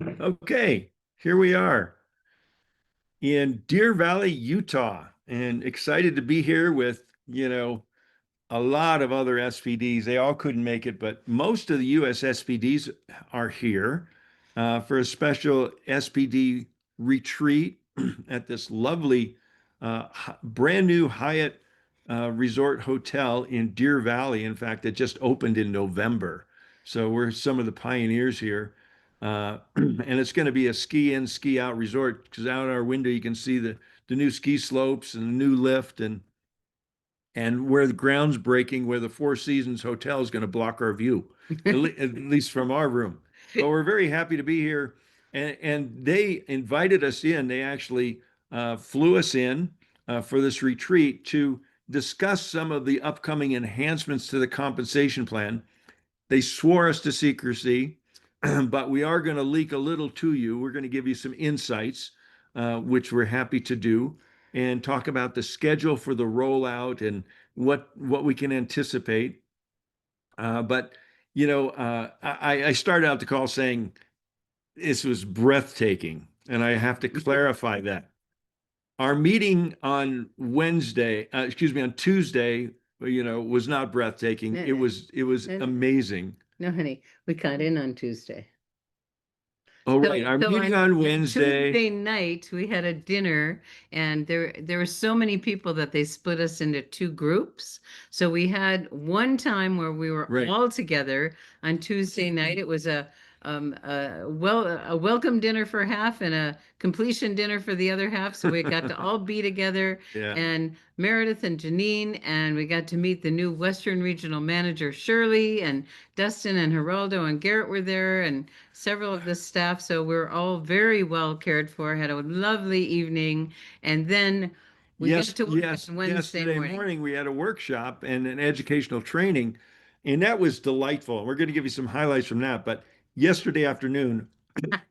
Okay, here we are in Deer Valley, Utah, and excited to be here with, a lot of other SPDs. They all couldn't make it, but most of the US SPDs are here for a special SPD retreat at this lovely, brand new Hyatt Resort Hotel in Deer Valley. In fact, it just opened in November. So we're some of the pioneers here. And it's going to be a ski in, ski out resort because out our window you can see the new ski slopes and the new lift and where the ground's breaking, where the Four Seasons Hotel is going to block our view, at least from our room. But we're very happy to be here. And they invited us in. They actually flew us in for this retreat to discuss some of the upcoming enhancements to the compensation plan. They swore us to secrecy, but we are going to leak a little to you. We're going to give you some insights, which we're happy to do, and talk about the schedule for the rollout and what we can anticipate. But I started out the call saying this was breathtaking, and I have to clarify that. Our meeting on on Tuesday, was not breathtaking. No, It was no, amazing. no, honey, we got in on Tuesday. Oh, So, right. Our so meeting on on Wednesday. Tuesday night, we had a dinner, and there were so many people that they split us into two groups. So we had one time where we were Right. all together on Tuesday night. It was a welcome dinner for half and a completion dinner for the other half. So we got to all be together, Yeah. and Meredith and Janine, and we got to meet the new Western Regional Manager Shirley, and Dustin and Geraldo and Garrett were there, and several of the staff. So we're all very well cared for, had a lovely evening. And then we got Yes, to work yes. on Wednesday Yesterday morning. morning, we had a workshop and an educational training, and that was delightful. We're going to give you some highlights from that. But yesterday afternoon,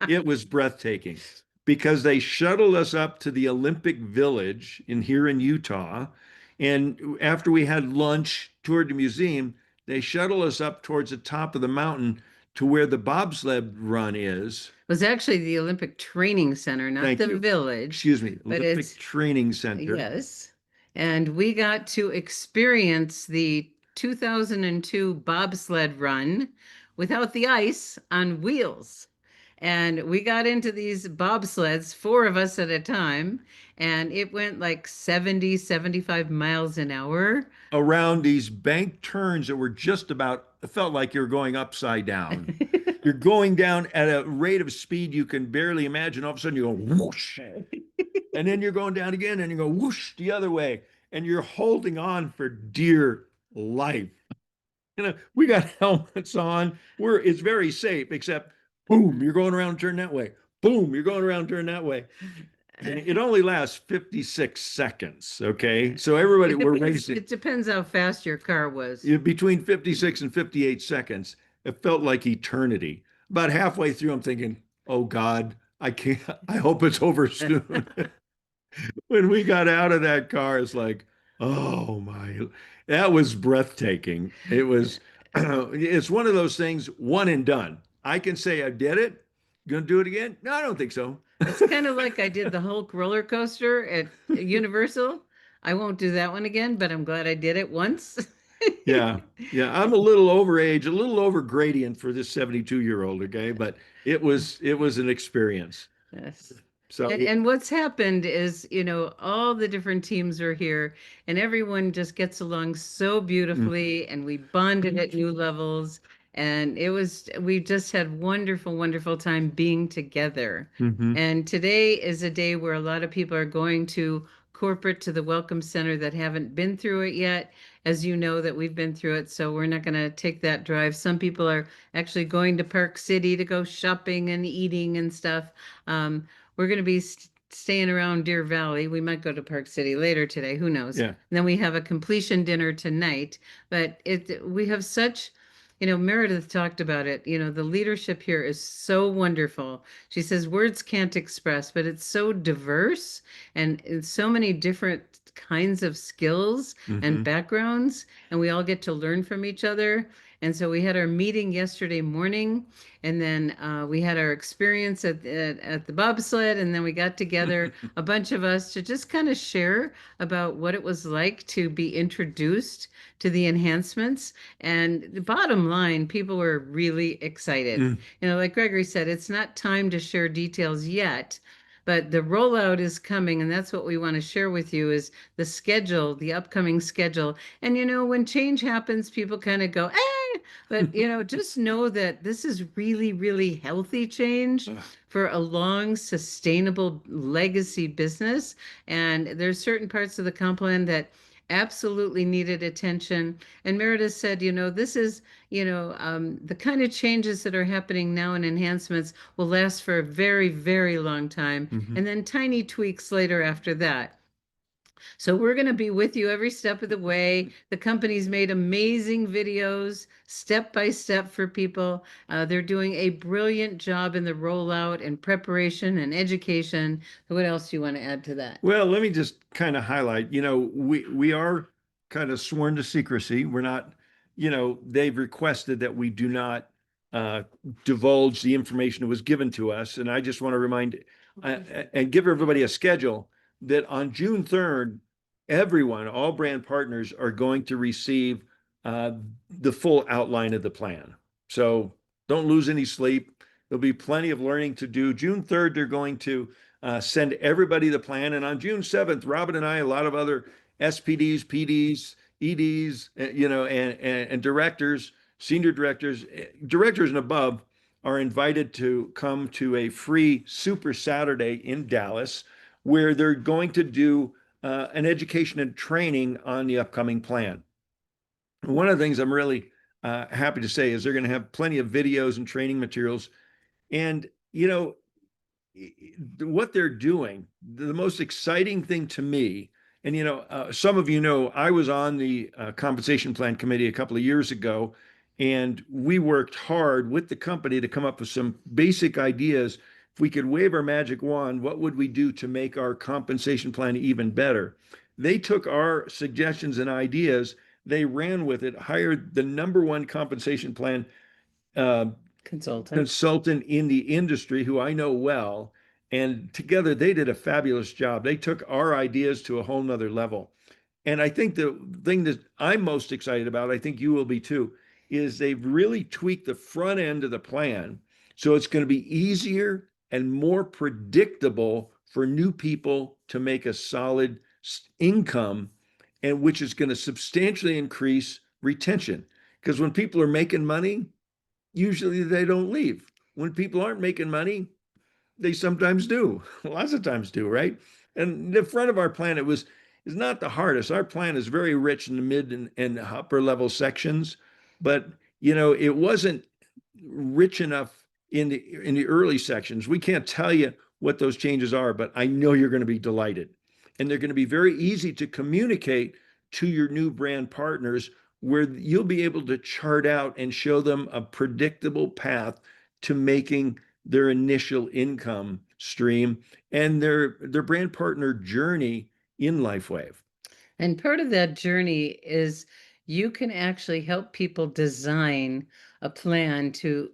it was breathtaking because they shuttled us up to the Olympic Village here in Utah. And after we had lunch, toured the museum, they shuttled us up towards the top of the mountain to where the bobsled run is. It was actually the Olympic Training Center, not Thank the you. village, Excuse me, but Olympic Training Center. yes. And we got to experience the 2002 bobsled run without the ice on wheels. And we got into these bobsleds, four of us at a time, and it went like 70, 75 miles an hour. Around these bank turns that were just about, it felt like you're going upside down. You're going down at a rate of speed you can barely imagine. All of a sudden you go whoosh, and then you're going down again and you go whoosh the other way, and you're holding on for dear life. We got helmets on. It's very safe, except boom, you're going around, turn that way. Boom, you're going around, turn that way. And it only lasts 56 seconds. Okay. So everybody, we're racing. It depends how fast your car was. Between 56 and 58 seconds. It felt like eternity. About halfway through, I'm thinking, oh God, I can't, I hope it's over soon. When we got out of that car, it's like, oh my, that was breathtaking. It was, it's one of those things, one and done. I can say I did it. Gonna do it again? No, I don't think so. It's kind of like I did the Hulk roller coaster at Universal. I won't do that one again, but I'm glad I did it once. Yeah. Yeah. I'm a little over age, a little over gradient for this 72-year-old. Okay. But it was an experience. Yes. So, And what's happened is, all the different teams are here and everyone just gets along so beautifully, and we bonded at new levels. And we just had wonderful, wonderful time being together. mhm. And today is a day where a lot of people are going to corporate to the Welcome Center that haven't been through it yet. As you know, that we've been through it, so we're not going to take that drive. Some people are actually going to Park City to go shopping and eating and stuff. We're going to be staying around Deer Valley. We might go to Park City later today. Who knows? Yeah. And then we have a completion dinner tonight. But we have such, Meredith talked about it. The leadership here is so wonderful. She says words can't express, but it's so diverse, and it's so many different kinds of skills and Mhm. backgrounds, and we all get to learn from each other. And so we had our meeting yesterday morning, and then we had our experience at the bobsled, and then we got together, a bunch of us, to just kind of share about what it was like to be introduced to the enhancements. And the bottom line, people were really excited. Mm, You know, like Gregory said, it's not time to share details yet, but the rollout is coming, and that's what we want to share with you is the schedule, the upcoming schedule. And you know, when change happens, people kind of go, eh, but you know, just know that this is really, really healthy change ugh, for a long, sustainable legacy business. And there's certain parts of the comp plan that absolutely needed attention. And Meredith said, you know, this is, the kind of changes that are happening now and enhancements will last for a very, very long time. mhm. And then tiny tweaks later after that. So we're going to be with you every step of the way. The company's made amazing videos, step by step for people. They're doing a brilliant job in the rollout and preparation and education. What else do you want to add to that? Well, let me just kind of highlight, we are kind of sworn to secrecy. We're not, they've requested that we do not uh, divulge the information that was given to us. And I just want to remind and give everybody a schedule that on June 3rd, everyone, all brand partners are going to receive uh, the full outline of the plan. So don't lose any sleep. There'll be plenty of learning to do. June 3rd, they're going to send everybody the plan. And on June 7th, Robin and I, a lot of other SPDs, PDs, EDs, and directors, senior directors, directors and above are invited to come to a free Super Saturday in Dallas where they're going to do an education and training on the upcoming plan. One of the things I'm really happy to say is they're going to have plenty of videos and training materials. And, what they're doing, the most exciting thing to me, and some of you know, I was on the compensation plan committee a couple of years ago, and we worked hard with the company to come up with some basic ideas. If we could wave our magic wand, what would we do to make our compensation plan even better? They took our suggestions and ideas, they ran with it, hired the number one compensation plan uh, Consultant. consultant in the industry who I know well. And together they did a fabulous job. They took our ideas to a whole nother level. And I think the thing that I'm most excited about, I think you will be too, is they've really tweaked the front end of the plan. So it's going to be easier and more predictable for new people to make a solid income, and which is going to substantially increase retention. Because when people are making money, usually they don't leave. When people aren't making money, they sometimes do. Lots of times do, right? And the front of our plan is not the hardest. Our plan is very rich in the mid and upper level sections, but it wasn't rich enough in the early sections. We can't tell you what those changes are, but I know you're going to be delighted. And they're going to be very easy to communicate to your new brand partners where you'll be able to chart out and show them a predictable path to making their initial income stream and their brand partner journey in LifeWave. And part of that journey is you can actually help people design a plan to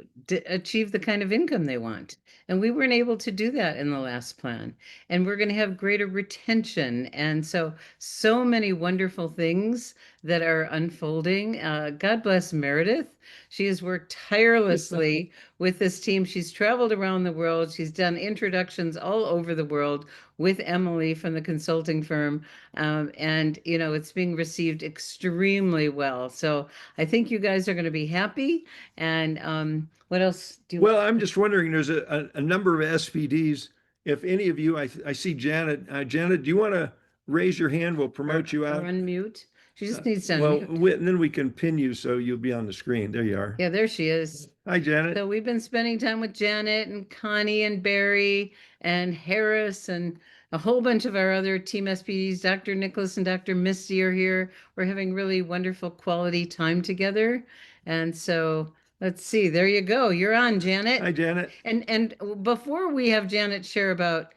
achieve the kind of income they want. And we weren't able to do that in the last plan. And we're going to have greater retention. And so, so many wonderful things that are unfolding. God bless Meredith. She has worked tirelessly with this team. She's traveled around the world. She's done introductions all over the world with Emily from the consulting firm. And, you know, it's being received extremely well. So I think you guys are going to be happy. And what else do you? Well, I'm just wondering, there's a number of SPDs. If any of you, I see Janet. Janet, do you want to raise your hand? We'll promote you Or out. unmute? She just needs to Well, unmute. and then we can pin you so you'll be on the screen. There you are. Yeah, there she is. Hi, Janet. So we've been spending time with Janet and Connie and Barry and Harris and a whole bunch of our other team SPDs. Dr. Nicholas and Dr. Misty are here. We're having really wonderful quality time together. And so let's see, there you go. You're on, Hi, Janet. Janet. And before we have Janet share about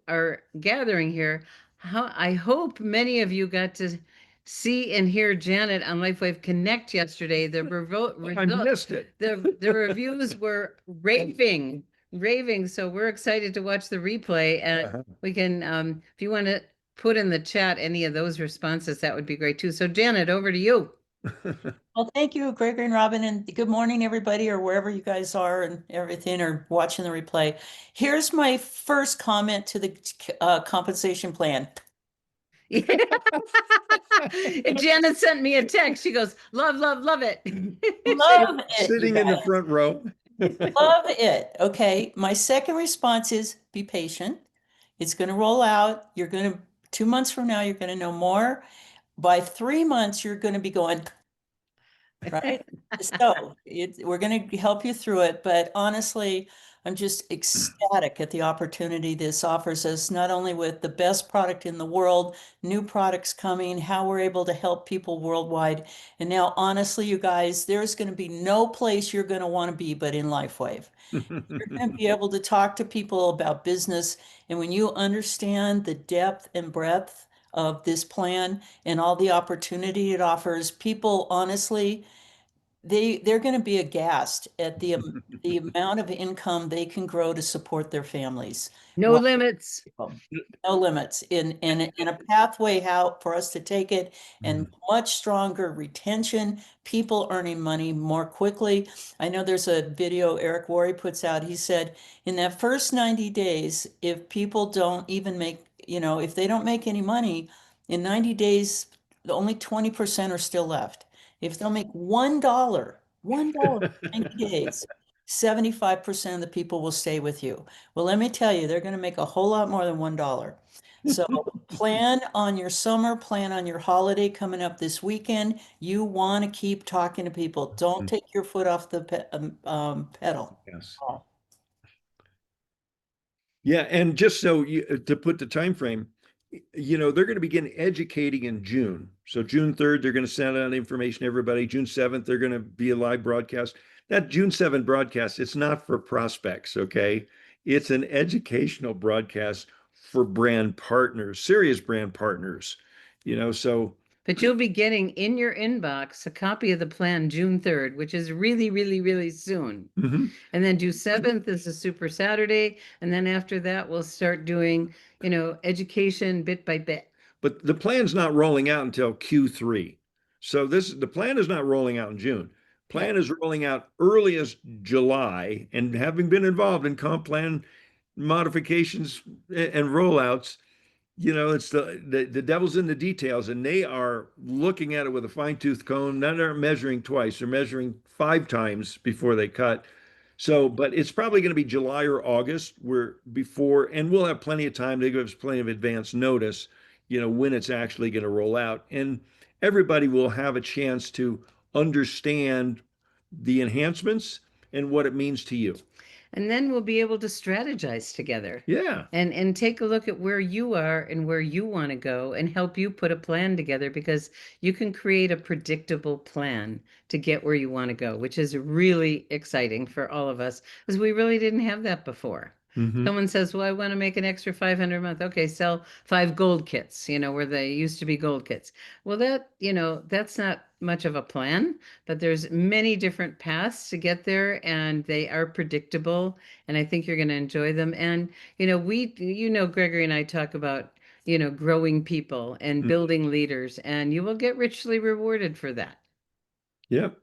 our gathering here, how I hope many of you got to see and hear Janet on LifeWave Connect yesterday. I missed it. The reviews were raving, raving. So we're excited to watch the replay, and Uh-huh. we can, if you want to put in the chat any of those responses, that would be great too. So Janet, over to you. Well, thank you, Gregory and Robin, and good morning, everybody, or wherever you guys are and everything, or watching the replay. Here's my first comment to the compensation plan. And Janet sent me a text. She goes, "Love, love, love it." Love it, you Sitting in the guys. front row. Love it. Okay. My second response is be patient. It's going to roll out. You're going to, 2 months from now, you're going to know more. By 3 months, you're going to be going, right? So we're going to help you through it, but honestly, I'm just ecstatic at the opportunity this offers us, not only with the best product in the world, new products coming, how we're able to help people worldwide. And now, honestly, you guys, there's going to be no place you're going to want to be but in LifeWave. You're going to be able to talk to people about business. And when you understand the depth and breadth of this plan and all the opportunity it offers, people honestly, they're going to be aghast at the amount of income they can grow to support their families. No limits. No limits in a pathway how for us to take it, and much stronger retention, people earning money more quickly. I know there's a video Eric Worre puts out. He said in that first 90 days, if people don't even make, if they don't make any money in 90 days, only 20% are still left. If they'll make $1 in 90 days, 75% of the people will stay with you. Well, let me tell you, they're going to make a whole lot more than $1. So plan on your summer, plan on your holiday coming up this weekend. You want to keep talking to people. Don't take your foot off the pedal. Yes. Oh. Yeah, and just so to put the time frame, they're going to begin educating in June. So June 3rd, they're going to send out information to everybody. June 7th, they're going to be a live broadcast. That June 7th broadcast, it's not for prospects, okay? It's an educational broadcast for brand partners, serious brand partners. So But you'll be getting in your inbox a copy of the plan June 3rd, which is really, really, really soon. mhm. And then June 7th is a Super Saturday. And then after that, we'll start doing, education bit by bit. But the plan's not rolling out until Q3. So the plan is not rolling out in June. Plan is rolling out earliest July, and having been involved in comp plan modifications and rollouts, it's the devil's in the details, and they are looking at it with a fine-tooth comb. They're not measuring twice; they're measuring 5 times before they cut. So, but it's probably going to be July or August where before, and we'll have plenty of time. They give us plenty of advance notice, when it's actually going to roll out. And everybody will have a chance to understand the enhancements and what it means to you. And then we'll be able to strategize together. Yeah. And take a look at where you are and where you want to go and help you put a plan together, because you can create a predictable plan to get where you want to go, which is really exciting for all of us, because we really didn't have that before. Mm-hmm. Someone says, well, I want to make an extra 500 a month. Okay, sell 5 gold kits, where they used to be gold kits. Well, that's not much of a plan, but there's many different paths to get there, and they are predictable, and I think you're going to enjoy them. And, Gregory and I talk about, growing people and building leaders, and you will get richly rewarded for that. Yep.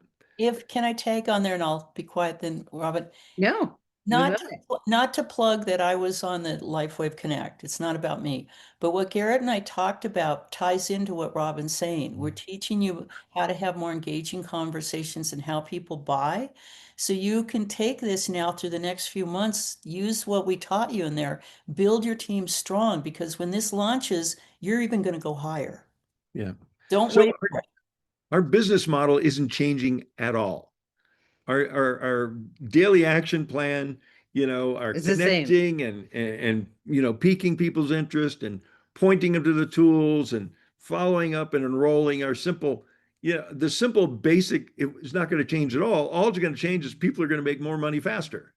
Can I tag on there, and I'll be quiet then, Robin? No. Not to plug that I was on the LifeWave Connect. It's not about me. But what Garrett and I talked about ties into what Robin's saying. We're teaching you how to have more engaging conversations and how people buy. So you can take this now through the next few months, use what we taught you in there, build your team strong, because when this launches, you're even going to go higher. Yeah. Don't So wait for it. our business model isn't changing at all. Our daily action plan, our It's the same. connecting and piquing people's interest and pointing them to the tools and following up and enrolling are simple. The simple basic is not going to change at all. All it's going to change is people are going to make more money faster.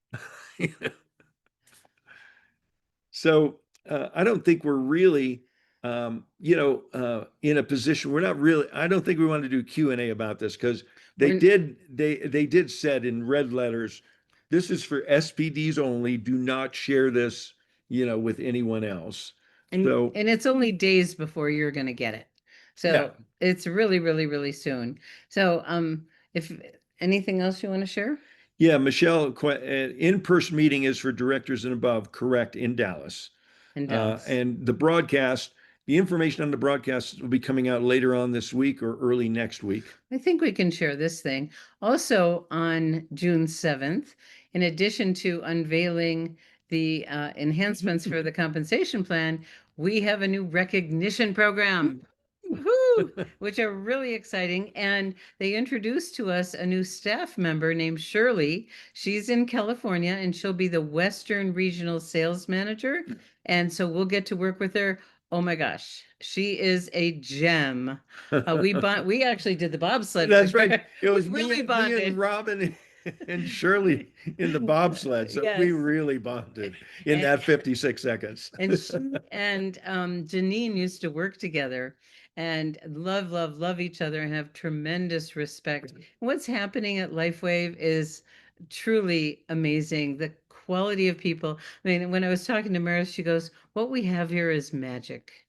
So I don't think we're really in a position we're not really. I don't think we want to do Q&A about this because We're, they did said in red letters, this is for SPDs only. Do not share this, with anyone else. So and it's only days before you're going to get it. yeah, So it's really, really, really soon. So if anything else you want to share yeah, Michelle, in-person meeting is for directors and above, correct, in Dallas. in Dallas. And the information on the broadcast will be coming out later on this week or early next week. I think we can share this thing. Also on June 7th, in addition to unveiling the enhancements for the compensation plan, we have a new recognition program. Woohoo! Which are really exciting. And they introduced to us a new staff member named Shirley. She's in California and she'll be the Western Regional Sales Manager. And so we'll get to work with her. Oh my gosh, she is a gem. We actually did the bobsled That's with right. her. It was We really me bonded. and Robin and Shirley in the bobsled. So we Yes. really bonded in And- that 56 seconds. And she and Janine used to work together and love, love, love each other and have tremendous respect. What's happening at LifeWave is truly amazing. The quality of people. I mean, when I was talking to Meredith, she goes, "What we have here is magic."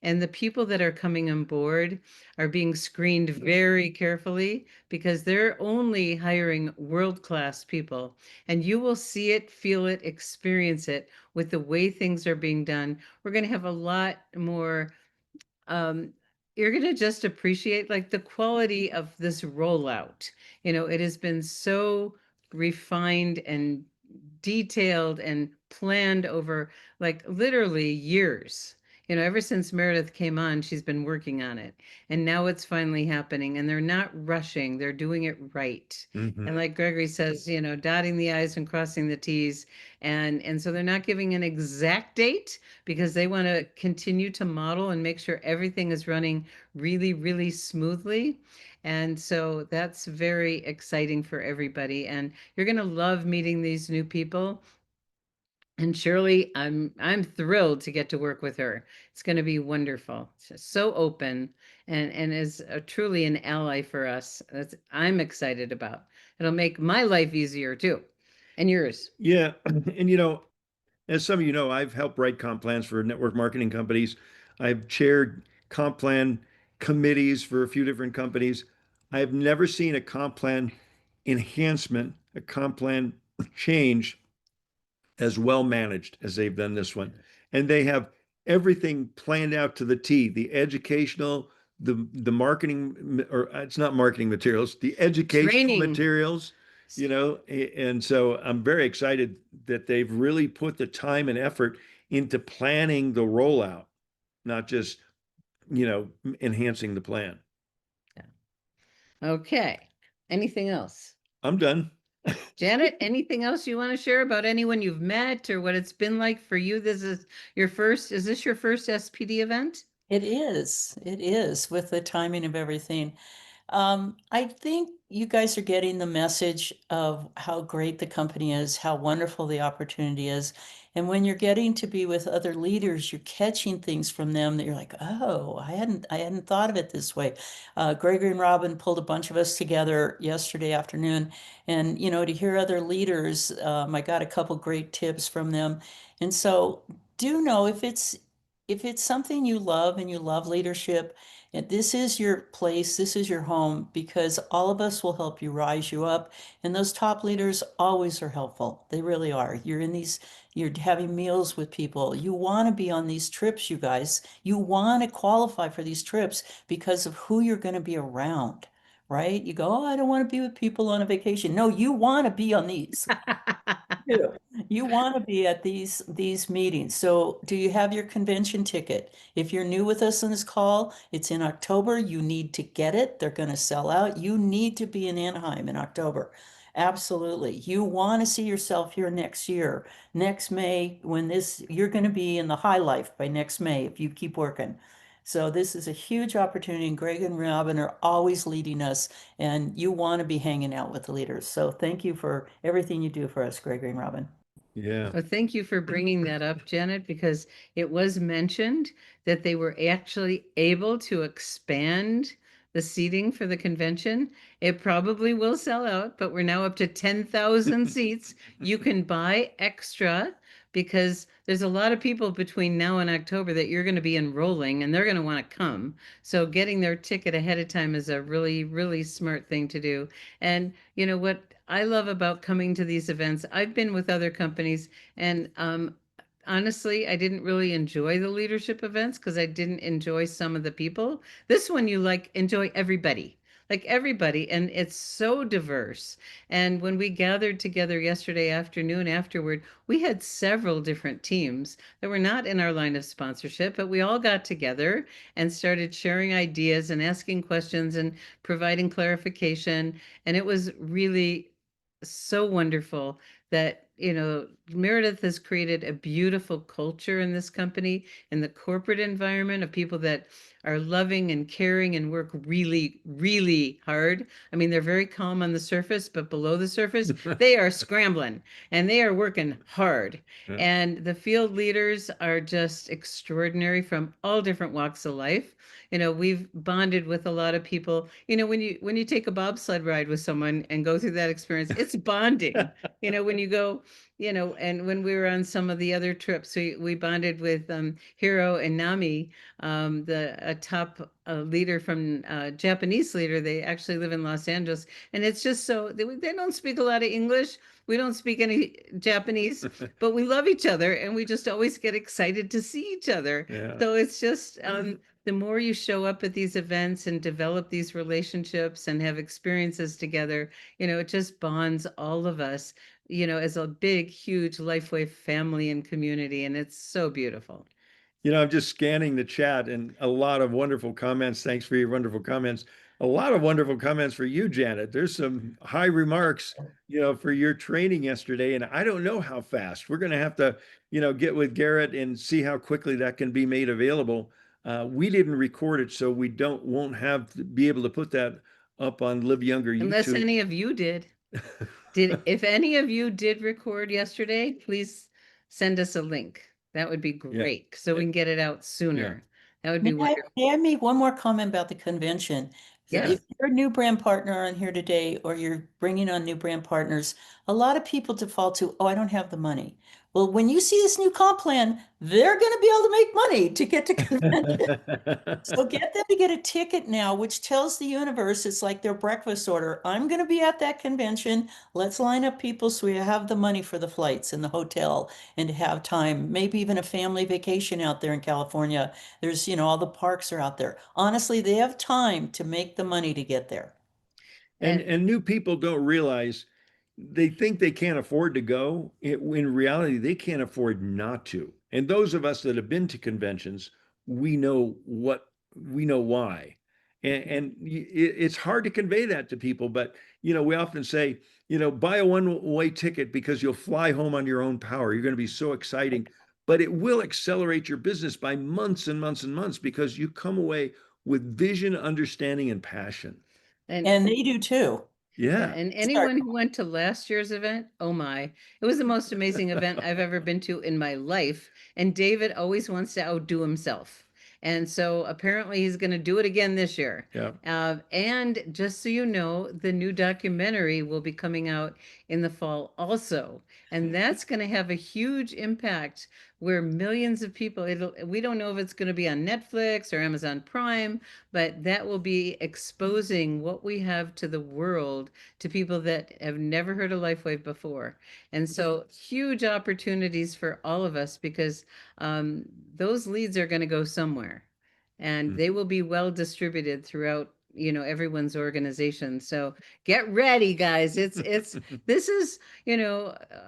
And the people that are coming on board are being screened very carefully because they're only hiring world-class people. And you will see it, feel it, experience it with the way things are being done. We're going to have a lot more you're going to just appreciate like the quality of this rollout. It has been so refined and detailed and planned over like literally years. Ever since Meredith came on, she's been working on it. And now it's finally happening. And they're not rushing, they're doing it right. Mhm. And like Gregory says, dotting the I's and crossing the T's. And so they're not giving an exact date because they want to continue to model and make sure everything is running really, really smoothly. And so that's very exciting for everybody. And you're going to love meeting these new people. And Shirley, I'm thrilled to get to work with her. It's going to be wonderful. She's so open and is truly an ally for us. I'm excited about. It'll make my life easier too, and yours. Yeah. And as some of you know, I've helped write comp plans for network marketing companies. I've chaired comp plan committees for a few different companies. I have never seen a comp plan enhancement, a comp plan change as well managed as they've done this one. And they have everything planned out to the T, the educational, the marketing, or it's not marketing materials, the educational Training. materials, and so I'm very excited that they've really put the time and effort into planning the rollout, not just, enhancing the plan. Okay. Anything else? I'm done. Janet, anything else you want to share about anyone you've met or what it's been like for you? Is this your first SPD event? It is with the timing of everything. I think you guys are getting the message of how great the company is, how wonderful the opportunity is. And when you're getting to be with other leaders, you're catching things from them that you're like, oh, I hadn't thought of it this way. Gregory and Robin pulled a bunch of us together yesterday afternoon, and to hear other leaders, I got a couple great tips from them. And so do know if it's something you love and you love leadership, and this is your place, this is your home, because all of us will help you rise you up. And those top leaders always are helpful. They really are. You're having meals with people. You want to be on these trips, you guys. You want to qualify for these trips because of who you're going to be around, right? You go, oh, I don't want to be with people on a vacation. No, you want to be on these. do. You want to be at these meetings. So do you have your convention ticket? If you're new with us on this call, it's in October. You need to get it. They're going to sell out. You need to be in Anaheim in October. Absolutely. You want to see yourself here next year, next May, you're going to be in the high life by next May if you keep working. So this is a huge opportunity, and Greg and Robin are always leading us, and you want to be hanging out with the leaders. So thank you for everything you do for us, Gregory and Robin. Yeah. Well, thank you for bringing that up, Janet, because it was mentioned that they were actually able to expand the seating for the convention. It probably will sell out, but we're now up to 10,000 seats. You can buy extra because there's a lot of people between now and October that you're going to be enrolling and they're going to want to come. So getting their ticket ahead of time is a really, really smart thing to do. And you know what I love about coming to these events, I've been with other companies and honestly, I didn't really enjoy the leadership events because I didn't enjoy some of the people. This one, you like enjoy like everybody, and it's so diverse. And when we gathered together yesterday afternoon afterward, we had several different teams that were not in our line of sponsorship, but we all got together and started sharing ideas and asking questions and providing clarification. And it was really so wonderful that Meredith has created a beautiful culture in this company, in the corporate environment, of people that are loving and caring and work really, really hard. I mean, they're very calm on the surface, but below the surface they are scrambling and they are working hard. Yeah. And the field leaders are just extraordinary from all different walks of life. We've bonded with a lot of people. When you take a bobsled ride with someone and go through that experience, it's bonding. When you go, and when we were on some of the other trips, we bonded with Hiro and Nami, the a top leader from Japanese leader. They actually live in Los Angeles, and it's just so they don't speak a lot of English. We don't speak any Japanese, but we love each other, and we just always get excited to see each other. Yeah. So it's just the more you show up at these events and develop these relationships and have experiences together, it just bonds all of us, as a big, huge Lifeway family and community. And it's so beautiful. I'm just scanning the chat and a lot of wonderful comments. Thanks for your wonderful comments. A lot of wonderful comments for you, Janet. There's some high remarks, for your training yesterday. And I don't know how fast. We're going to have to, get with Garrett and see how quickly that can be made available. We didn't record it, so we won't have to be able to put that up on Live Younger Unless YouTube. any of you did. If any of you did record yesterday, please send us a link. That would be Yeah. great, so we can get it out Yeah. sooner. That would be wonderful. May I make one more comment about the convention? Yes. If you're a new brand partner on here today, or you're bringing on new brand partners, a lot of people default to, oh, I don't have the money. Well, when you see this new comp plan, they're going to be able to make money to get to convention. So get them to get a ticket now, which tells the universe it's like their breakfast order. I'm going to be at that convention. Let's line up people so we have the money for the flights and the hotel and to have time, maybe even a family vacation out there in California. There's, all the parks are out there. Honestly, they have time to make the money to get there. And new people don't realize, they think they can't afford to go. In reality, they can't afford not to. And those of us that have been to conventions, we know why. And it's hard to convey that to people, but we often say, buy a one-way ticket because you'll fly home on your own power. You're going to be so exciting, but it will accelerate your business by months and months and months because you come away with vision, understanding, and passion. and And they do too. Yeah, Yeah. and Start. anyone who went to last year's event, oh my, it was the most amazing event I've ever been to in my life. And David always wants to outdo himself. And so apparently he's going to do it again this year. Yeah. And just so you know, the new documentary will be coming out in the fall also. And that's going to have a huge impact where millions of people, we don't know if it's going to be on Netflix or Amazon Prime, but that will be exposing what we have to the world, to people that have never heard of LifeWave before. And so huge opportunities for all of us because those leads are going to go somewhere and they will be well distributed throughout everyone's organization. So get ready, guys. This is,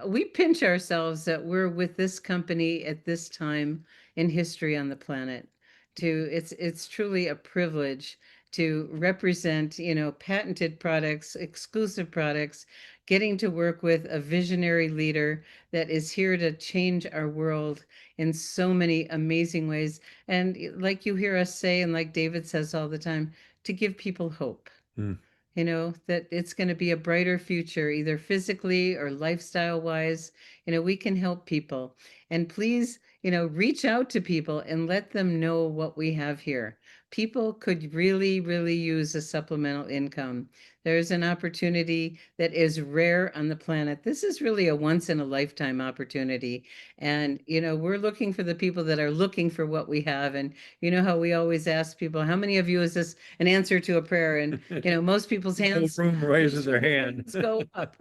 we pinch ourselves that we're with this company at this time in history on the planet. It's truly a privilege to represent, patented products, exclusive products, getting to work with a visionary leader that is here to change our world in so many amazing ways. And like you hear us say, and like David says all the time, to give people hope. Mm. that it's going to be a brighter future, either physically or lifestyle wise. We can help people. And please, reach out to people and let them know what we have here. People could really, really use a supplemental income. There's an opportunity that is rare on the planet. This is really a once in a lifetime opportunity. And, we're looking for the people that are looking for what we have. And you know how we always ask people, how many of you is this an answer to a prayer? And, most people's The whole hands room raises their hand. go up.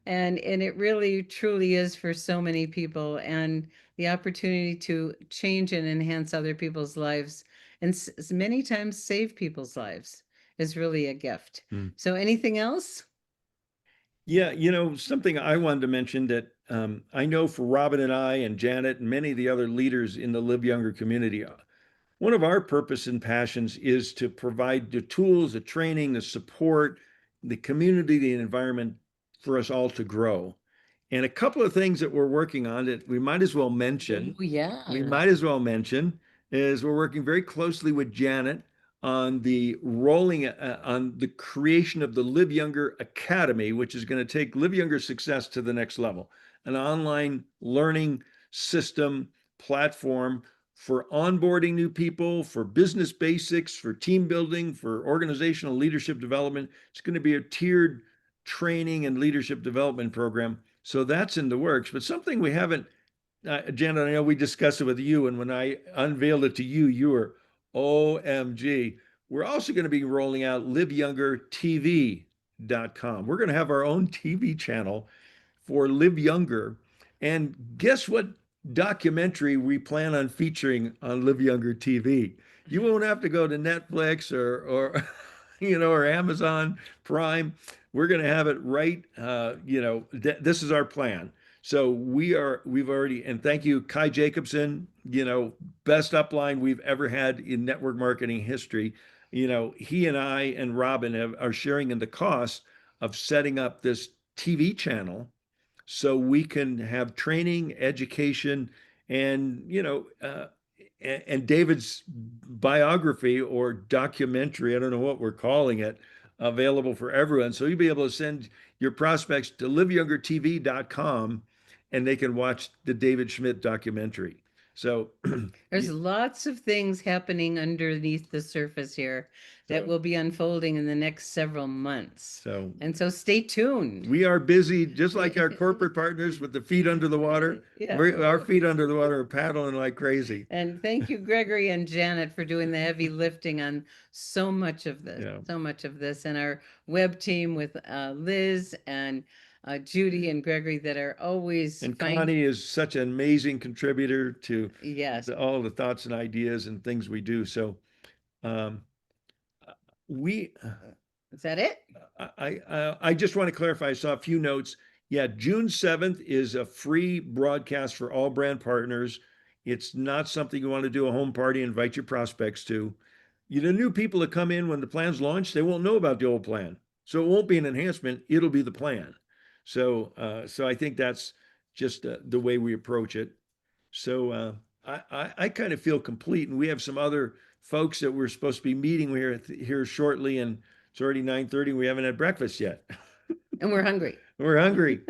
And it really truly is for so many people. And the opportunity to change and enhance other people's lives and many times save people's lives is really a gift. Hmm. So anything else? Yeah, something I wanted to mention that I know for Robin and I and Janet and many of the other leaders in the Live Younger community, one of our purpose and passions is to provide the tools, the training, the support, the community, the environment for us all to grow. And a couple of things that we're working on that we might as well mention, Oh, yeah. is we're working very closely with Janet on the creation of the Live Younger Academy, which is going to take Live Younger success to the next level, an online learning system platform for onboarding new people, for business basics, for team building, for organizational leadership development. It's going to be a tiered training and leadership development program. So that's in the works. But something we haven't, Janet, I know we discussed it with you, and when I unveiled it to you, you were OMG. We're also going to be rolling out liveyoungertv.com. We're going to have our own TV channel for Live Younger. And guess what documentary we plan on featuring on Live Younger TV? You won't have to go to Netflix or or Amazon Prime. We're going to have it right. This is our plan. So we've already, and thank you, Kai Jacobson, best upline we've ever had in network marketing history. He and I and Robin are sharing in the cost of setting up this TV channel so we can have training, education, and and David's biography or documentary, I don't know what we're calling it, available for everyone. So you'll be able to send your prospects to liveyoungertv.com and they can watch the David Schmidt documentary. So There's lots of things happening underneath the surface here that will be unfolding in the next several months. And so stay tuned. We are busy, just like our corporate partners, with the feet under the water. Yeah. Our feet under the water are paddling like crazy. And thank you, Gregory and Janet, for doing the heavy lifting on so much of this, and our web team with Liz and Judy and Gregory that are always. And Connie is such an amazing contributor to Yes. all the thoughts and ideas and things we do. So we Is that it? I just want to clarify. I saw a few notes. Yeah, June 7th is a free broadcast for all brand partners. It's not something you want to do a home party, invite your prospects to. New people that come in when the plan's launched, they won't know about the old plan. So it won't be an enhancement, it'll be the plan. So I think that's just the way we approach it. So I kind of feel complete, and we have some other folks that we're supposed to be meeting here shortly, and it's already 9:30. We haven't had breakfast yet. And we're hungry. We're hungry.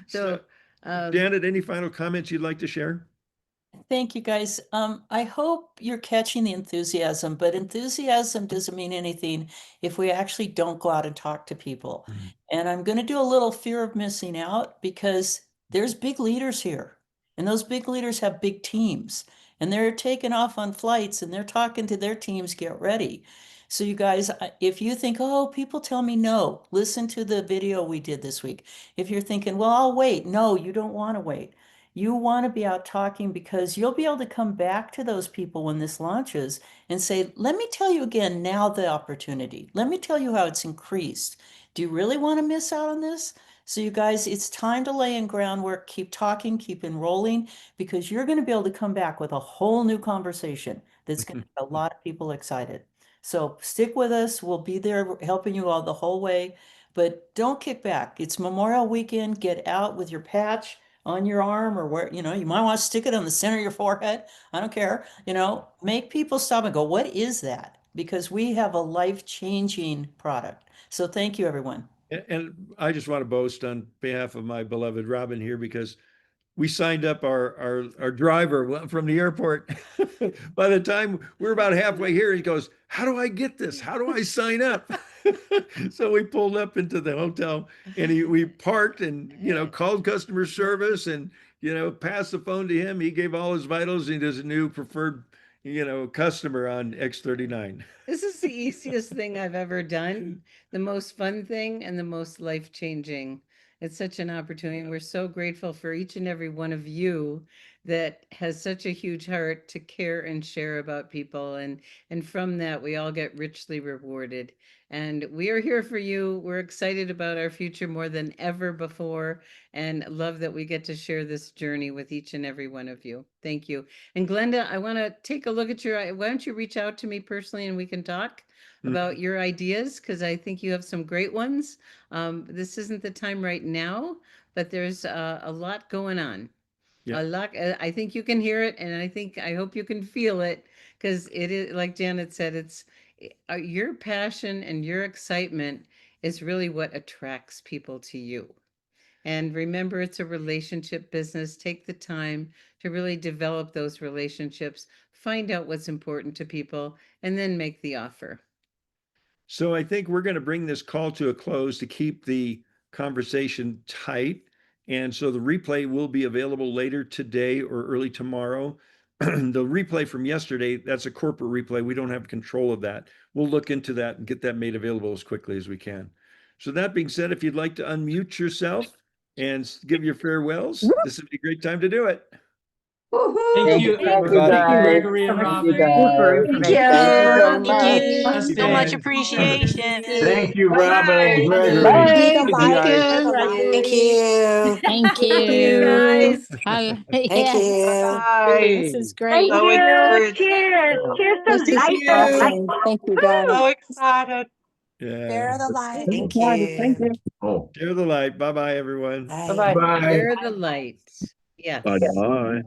So, Janet, any final comments you'd like to share? Thank you, guys. I hope you're catching the enthusiasm, but enthusiasm doesn't mean anything if we actually don't go out and talk to people. Mhm. And I'm going to do a little fear of missing out because there's big leaders here, and those big leaders have big teams, and they're taking off on flights and they're talking to their teams, get ready. So you guys, if you think, oh, people tell me no, listen to the video we did this week. If you're thinking, well, I'll wait. No, you don't want to wait. You want to be out talking because you'll be able to come back to those people when this launches and say, let me tell you again now the opportunity. Let me tell you how it's increased. Do you really want to miss out on this? So you guys, it's time to lay in groundwork, keep talking, keep enrolling, because you're going to be able to come back with a whole new conversation that's going to get a lot of people excited. So stick with us. We'll be there helping you all the whole way, but don't kick back. It's Memorial Weekend. Get out with your patch on your arm or where, you might want to stick it on the center of your forehead. I don't care, make people stop and go, what is that? because we have a life-changing product. So thank you, everyone. And I just want to boast on behalf of my beloved Robin here because we signed up our driver from the airport. By the time we're about halfway here, he goes, "How do I get this? How do I sign up?" So we pulled up into the hotel and we parked and called customer service and passed the phone to him. He gave all his vitals and he's a new preferred customer on X39. This is the easiest thing I've ever done, the most fun thing, and the most life-changing. It's such an opportunity. And we're so grateful for each and every one of you that has such a huge heart to care and share about people. And from that, we all get richly rewarded. And we are here for you. We're excited about our future more than ever before, and love that we get to share this journey with each and every one of you. Thank you. And Glenda, I want to take a look at why don't you reach out to me personally and we can talk about your ideas, because I think you have some great ones. This isn't the time right now, but there's a lot going on. Yeah. A lot. I think you can hear it, and I hope you can feel it, because it is, like Janet said, it's your passion and your excitement is really what attracts people to you. And remember, it's a relationship business. Take the time to really develop those relationships, find out what's important to people, and then make the offer. So I think we're going to bring this call to a close to keep the conversation tight. And so the replay will be available later today or early tomorrow. The replay from yesterday, that's a corporate replay. We don't have control of that. We'll look into that and get that made available as quickly as we can. So that being said, if you'd like to unmute yourself and give your farewells, this would be a great time to do it. Thank you, everybody. Thank you, Gregory and Thank you, Robin. guys. Thank Thank you so you. much. So much Justin. appreciation. Thank you, Robin and Bye. Gregory. Be the Thank you, light. guys. Share the Thank light. you. Thank Thank you, you. guys. Thank Yes, you. this is great. Thank So you. encouraged. Cheers. Cheers to This is life. awesome. Thank you, guys. So excited. Yeah. Share the light. Thank you. Oh, Share the light. Bye bye, everyone. Bye. bye. Share the light. Yes. Bye.